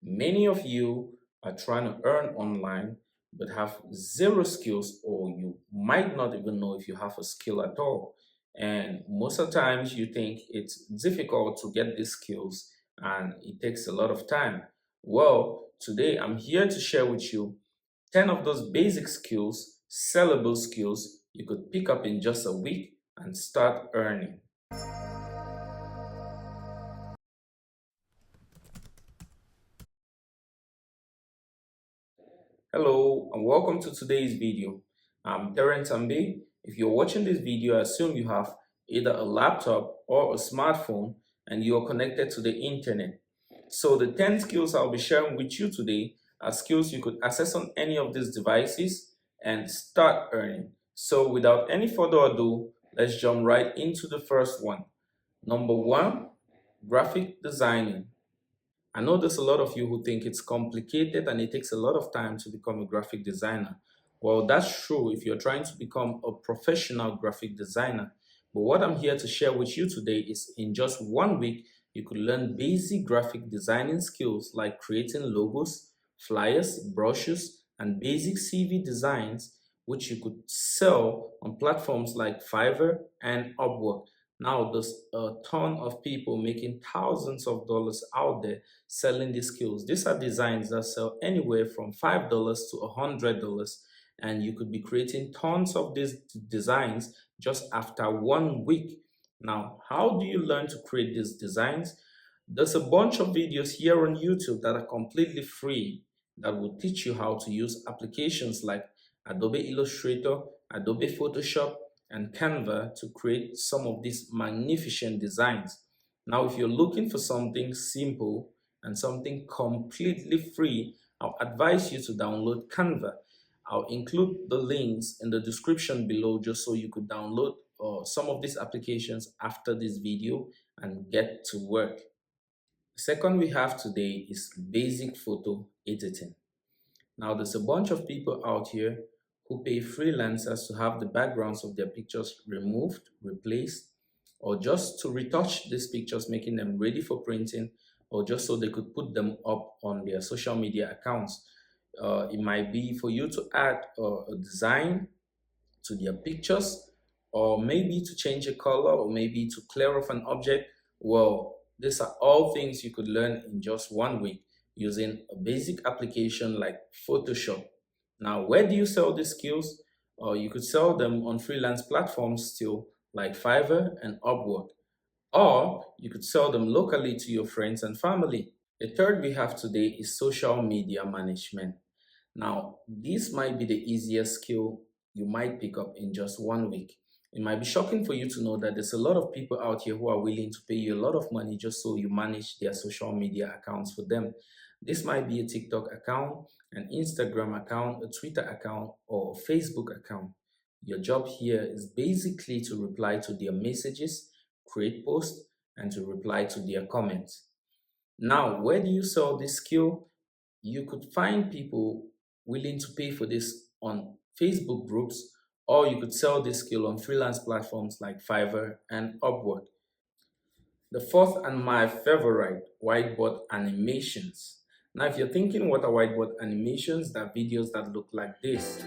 Many of you are trying to earn online but have zero skills, or you might not even know if you have a skill at all. And most of the times you think it's difficult to get these skills and it takes a lot of time. Well, today I'm here to share with you 10 of those basic skills, sellable skills you could pick up in just a week and start earning. Hello and welcome to today's video. I'm Terence Ambe. If you're watching this video, I assume you have either a laptop or a smartphone and you're connected to the internet. So the 10 skills I'll be sharing with you today are skills you could access on any of these devices and start earning. So without any further ado, let's jump right into the first one. Number one, graphic designing. I know there's a lot of you who think it's complicated and it takes a lot of time to become a graphic designer. Well, that's true if you're trying to become a professional graphic designer. But what I'm here to share with you today is in just 1 week, you could learn basic graphic designing skills like creating logos, flyers, brochures, and basic CV designs, which you could sell on platforms like Fiverr and Upwork. Now, there's a ton of people making thousands of dollars out there selling these skills. These are designs that sell anywhere from $5 to $100, and you could be creating tons of these designs just after 1 week. Now, how do you learn to create these designs? There's a bunch of videos here on YouTube that are completely free that will teach you how to use applications like Adobe Illustrator, Adobe Photoshop, and Canva to create some of these magnificent designs. Now, if you're looking for something simple and something completely free, I'll advise you to download Canva. I'll include the links in the description below just so you could download some of these applications after this video and get to work. Second we have today is basic photo editing. Now there's a bunch of people out here who pay freelancers to have the backgrounds of their pictures removed, replaced, or just to retouch these pictures, making them ready for printing, or just so they could put them up on their social media accounts. It might be for you to add a design to their pictures, or maybe to change a color, or maybe to clear off an object. Well, these are all things you could learn in just 1 week using a basic application like Photoshop. Now, where do you sell these skills? You could sell them on freelance platforms still, like Fiverr and Upwork, or you could sell them locally to your friends and family. The third we have today is social media management. Now, this might be the easiest skill you might pick up in just 1 week. It might be shocking for you to know that there's a lot of people out here who are willing to pay you a lot of money just so you manage their social media accounts for them. This might be a TikTok account, an Instagram account, a Twitter account, or a Facebook account. Your job here is basically to reply to their messages, create posts, and to reply to their comments. Now, where do you sell this skill? You could find people willing to pay for this on Facebook groups, or you could sell this skill on freelance platforms like Fiverr and Upwork. The fourth and my favorite, whiteboard animations. Now, if you're thinking what are whiteboard animations, they're videos that look like this.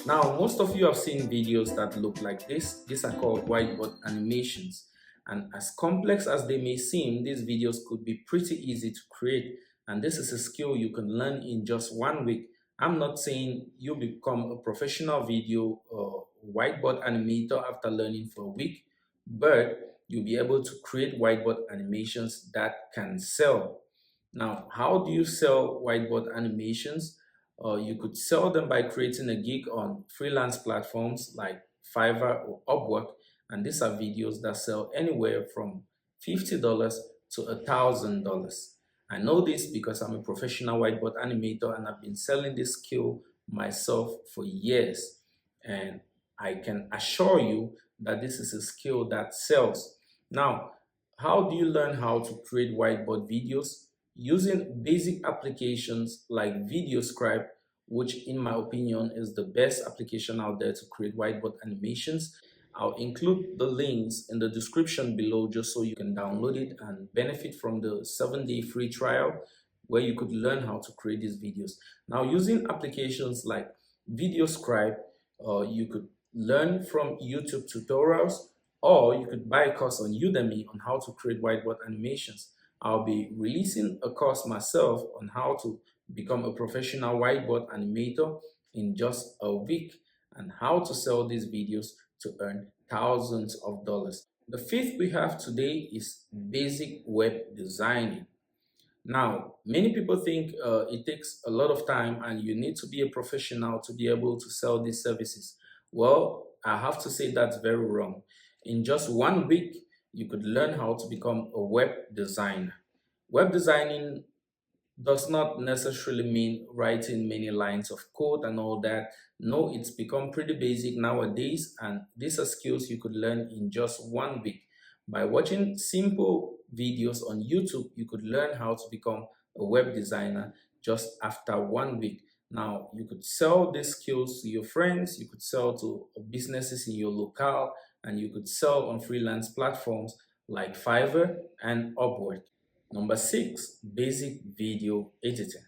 Now, most of you have seen videos that look like this. These are called whiteboard animations. And as complex as they may seem, these videos could be pretty easy to create. And this is a skill you can learn in just 1 week. I'm not saying you become a professional video or whiteboard animator after learning for a week, but you'll be able to create whiteboard animations that can sell. Now, how do you sell whiteboard animations? You could sell them by creating a gig on freelance platforms like Fiverr or Upwork, and these are videos that sell anywhere from $50 to $1,000. I know this because I'm a professional whiteboard animator and I've been selling this skill myself for years. And I can assure you that this is a skill that sells. Now, how do you learn how to create whiteboard videos? Using basic applications like VideoScribe, which in my opinion is the best application out there to create whiteboard animations. I'll include the links in the description below just so you can download it and benefit from the 7-day free trial where you could learn how to create these videos. Now, using applications like VideoScribe, you could learn from YouTube tutorials, or you could buy a course on Udemy on how to create whiteboard animations. I'll be releasing a course myself on how to become a professional whiteboard animator in just a week, and how to sell these videos to earn thousands of dollars. The fifth we have today is basic web designing. Now, many people think it takes a lot of time and you need to be a professional to be able to sell these services. Well, I have to say that's very wrong. In just 1 week, you could learn how to become a web designer. Web designing does not necessarily mean writing many lines of code and all that. No, it's become pretty basic nowadays, and these are skills you could learn in just 1 week. By watching simple videos on YouTube, you could learn how to become a web designer just after 1 week. Now, you could sell these skills to your friends, you could sell to businesses in your locale, and you could sell on freelance platforms like Fiverr and Upwork. Number six, basic video editing.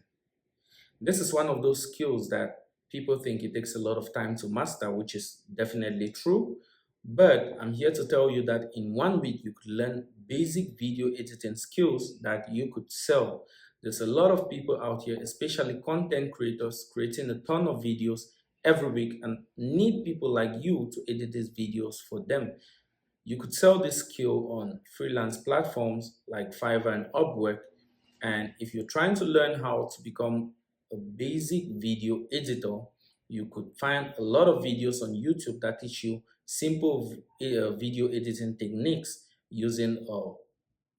This is one of those skills that people think it takes a lot of time to master, which is definitely true. But I'm here to tell you that in 1 week, you could learn basic video editing skills that you could sell. There's a lot of people out here, especially content creators, creating a ton of videos every week and need people like you to edit these videos for them. You could sell this skill on freelance platforms like Fiverr and Upwork. And if you're trying to learn how to become a basic video editor, you could find a lot of videos on YouTube that teach you simple video editing techniques using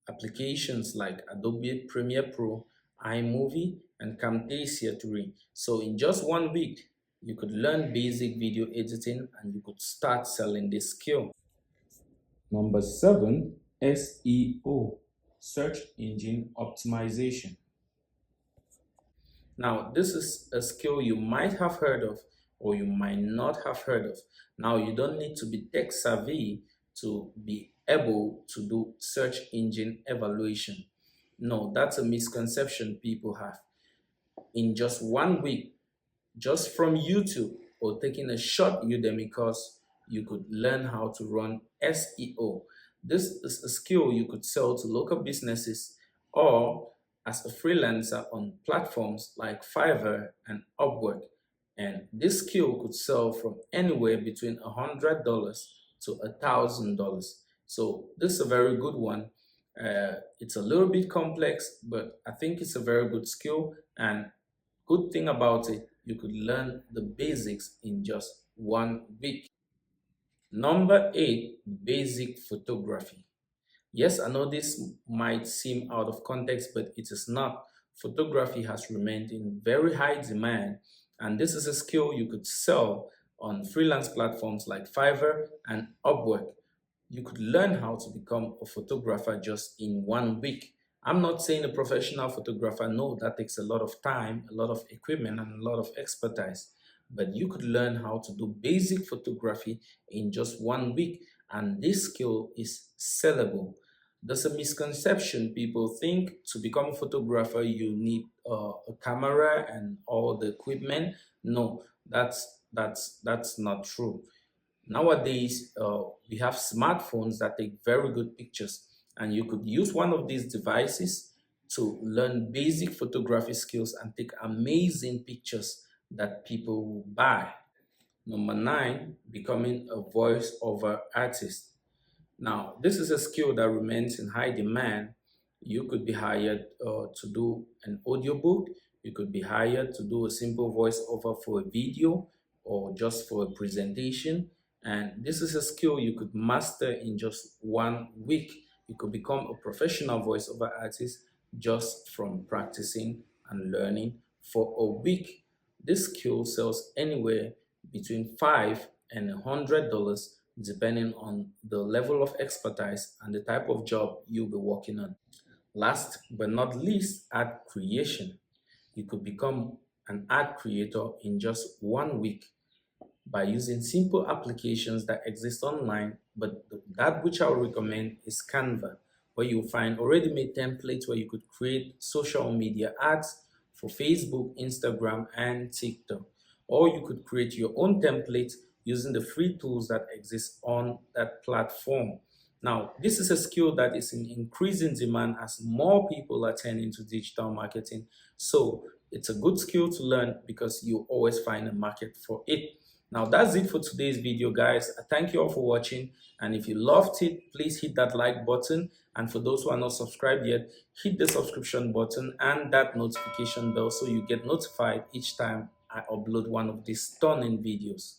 applications like Adobe Premiere Pro, iMovie, and Camtasia 3. So in just 1 week, you could learn basic video editing and you could start selling this skill. Number seven, SEO, search engine optimization. Now, this is a skill you might have heard of or you might not have heard of. Now, you don't need to be tech savvy to be able to do search engine evaluation. No, that's a misconception people have. In just 1 week, just from YouTube or taking a short Udemy course, you could learn how to run SEO. This is a skill you could sell to local businesses or as a freelancer on platforms like Fiverr and Upwork. And this skill could sell from anywhere between $100 to $1,000. So this is a very good one. It's a little bit complex, but I think it's a very good skill. And good thing about it, you could learn the basics in just 1 week. Number eight, basic photography. Yes, I know this might seem out of context, but it is not. Photography has remained in very high demand, and this is a skill you could sell on freelance platforms like Fiverr and Upwork. You could learn how to become a photographer just in 1 week. I'm not saying a professional photographer, no, that takes a lot of time, a lot of equipment, and a lot of expertise. But you could learn how to do basic photography in just 1 week, and this skill is sellable. There's a misconception. People think to become a photographer, you need a camera and all the equipment. No, that's not true. Nowadays, we have smartphones that take very good pictures, and you could use one of these devices to learn basic photography skills and take amazing pictures that people will buy. Number nine, becoming a voice-over artist. Now, this is a skill that remains in high demand. You could be hired to do an audiobook. You could be hired to do a simple voiceover for a video or just for a presentation. And this is a skill you could master in just 1 week. You could become a professional voiceover artist just from practicing and learning for a week. This skill sells anywhere between $5 and $100 depending on the level of expertise and the type of job you'll be working on. Last but not least, ad creation. You could become an ad creator in just 1 week. by using simple applications that exist online, but that which I would recommend is Canva, where you'll find already made templates where you could create social media ads for Facebook, Instagram, and TikTok. Or you could create your own templates using the free tools that exist on that platform. Now, this is a skill that is in increasing demand as more people are turning to digital marketing. So it's a good skill to learn because you always find a market for it. Now, that's it for today's video, guys. I thank you all for watching. And if you loved it, please hit that like button. And for those who are not subscribed yet, hit the subscription button and that notification bell so you get notified each time I upload one of these stunning videos.